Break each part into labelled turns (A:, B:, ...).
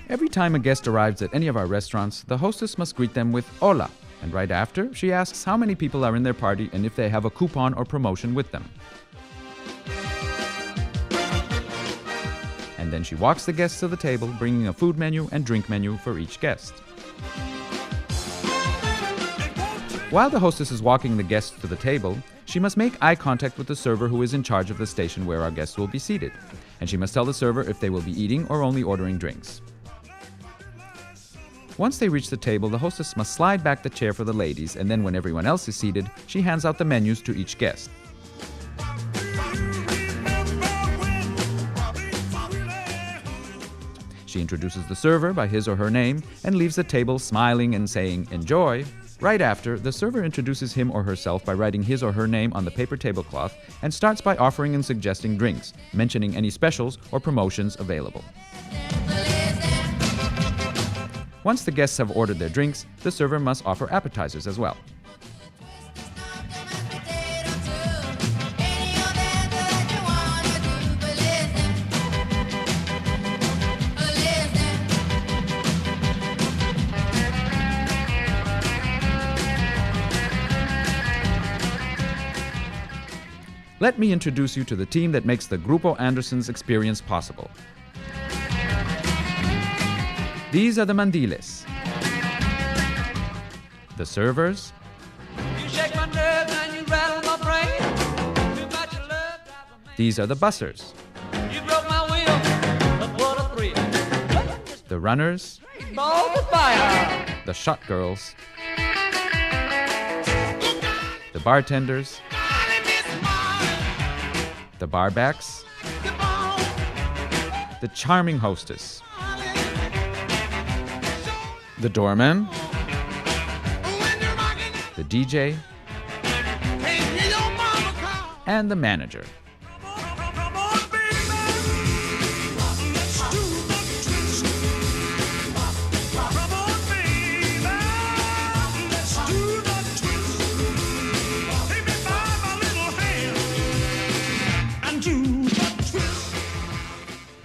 A: Every time a guest arrives at any of our restaurants, the hostess must greet them with hola, and right after, she asks how many people are in their party and if they have a coupon or promotion with them. And then she walks the guests to the table, bringing a food menu and drink menu for each guest. While the hostess is walking the guests to the table, she must make eye contact with the server who is in charge of the station where our guests will be seated, and she must tell the server if they will be eating or only ordering drinks. Once they reach the table, the hostess must slide back the chair for the ladies, and then when everyone else is seated, she hands out the menus to each guest. She introduces the server by his or her name and leaves the table smiling and saying, "Enjoy." Right after, the server introduces him or herself by writing his or her name on the paper tablecloth and starts by offering and suggesting drinks, mentioning any specials or promotions available. Once the guests have ordered their drinks, the server must offer appetizers as well. Let me introduce you to the team that makes the Grupo Anderson's experience possible. These are the mandiles, the servers, these are the bussers, the runners, the shot girls, the bartenders, the barbacks, the charming hostess, the doorman, the DJ, and the manager.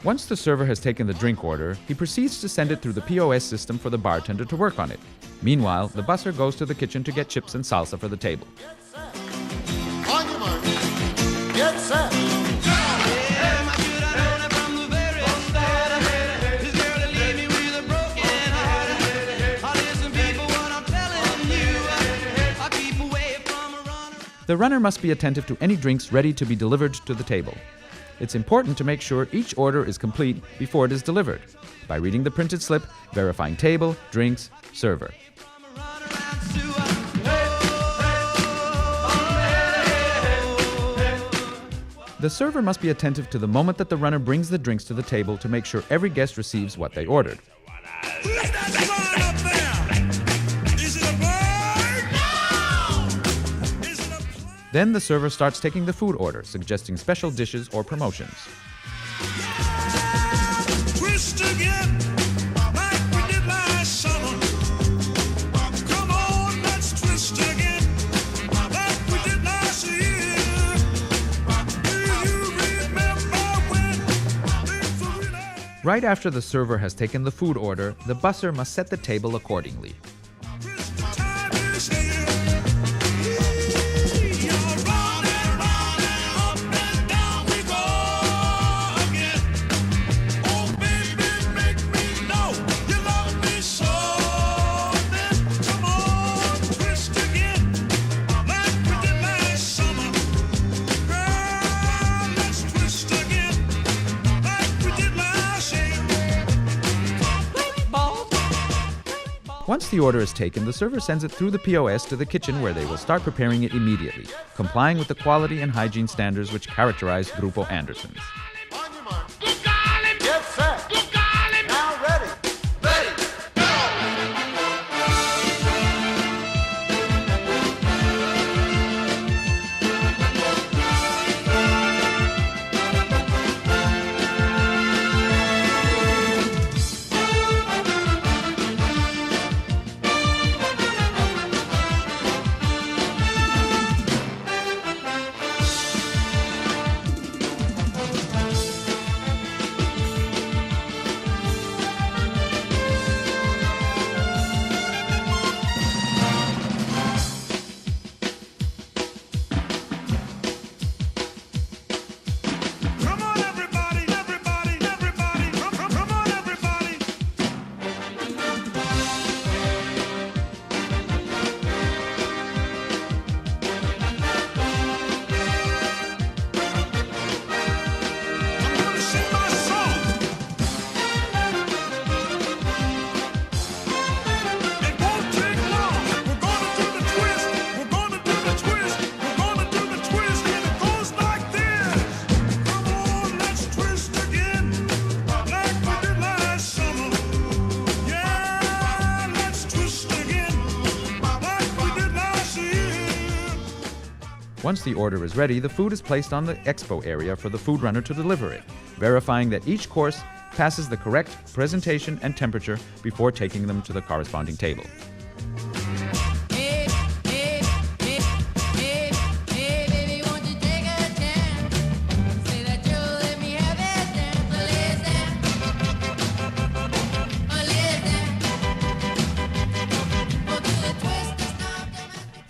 A: Once the server has taken the drink order, he proceeds to send it through the POS system for the bartender to work on it. Meanwhile, the busser goes to the kitchen to get chips and salsa for the table.
B: On your mark. Get set.
A: The runner must be attentive to any drinks ready to be delivered to the table. It's important to make sure each order is complete before it is delivered, by reading the printed slip, verifying table, drinks, server. The server must be attentive to the moment that the runner brings the drinks to the table to make sure every guest receives what they ordered. Then the server starts taking the food order, suggesting special dishes or promotions.
B: Twist again, like we did last summer. Come on, let's twist again, like we did last year. Do you remember when?
A: Right after the server has taken the food order, the busser must set the table accordingly.
B: Time is here.
A: Once the order is taken, the server sends it through the POS to the kitchen where they will start preparing it immediately, complying with the quality and hygiene standards which characterize Grupo Anderson's.
B: On your mark. Get set. Now ready. Ready. Go.
A: Once the order is ready, the food is placed on the expo area for the food runner to deliver it, verifying that each course passes the correct presentation and temperature before taking them to the corresponding table.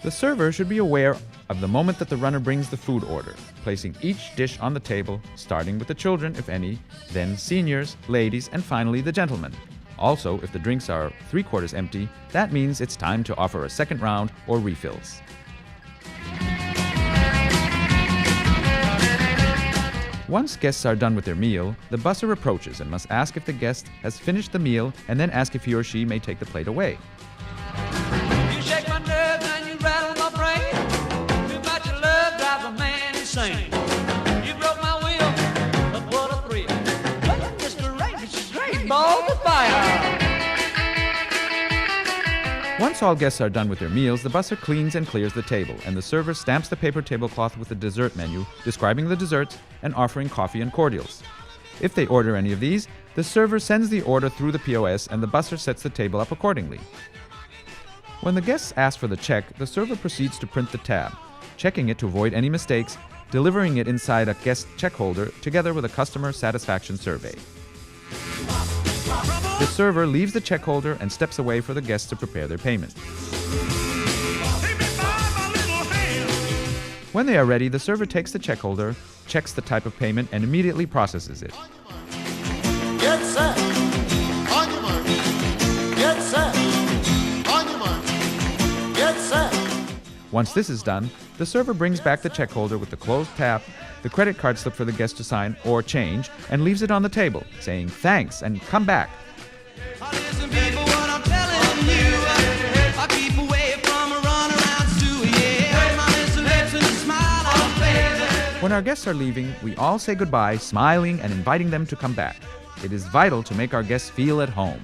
A: The server should be aware of the moment that the runner brings the food order, placing each dish on the table, starting with the children, if any, then seniors, ladies, and finally the gentlemen. Also, if the drinks are 3/4 empty, that means it's time to offer a second round or refills. Once guests are done with their meal, the busser approaches and must ask if the guest has finished the meal and then ask if he or she may take the plate away.
C: You shake my nerves and you rattle my brain. Too much of love drives a man insane. You broke my will, but what a thrill. Playing Mr. Rain, she's great, balls of fire.
A: Once all guests are done with their meals, the busser cleans and clears the table, and the server stamps the paper tablecloth with the dessert menu, describing the desserts and offering coffee and cordials. If they order any of these, the server sends the order through the POS and the busser sets the table up accordingly. When the guests ask for the check, the server proceeds to print the tab, checking it to avoid any mistakes, delivering it inside a guest check holder together with a customer satisfaction survey. The server leaves the check holder and steps away for the guests to prepare their payment. When they are ready, the server takes the check holder, checks the type of payment, and immediately processes it.
B: Get set. On your mark. Get set. On your mark. Get set.
A: Once this is done, the server brings back the check holder with the closed tab, the credit card slip for the guest to sign or change, and leaves it on the table, saying thanks and come back.
C: Listen, people, what I'm telling you, I keep away from a runaround stew, yeah. My little lips and a smile on face.
A: When our guests are leaving, we all say goodbye, smiling and inviting them to come back. It is vital to make our guests feel at home.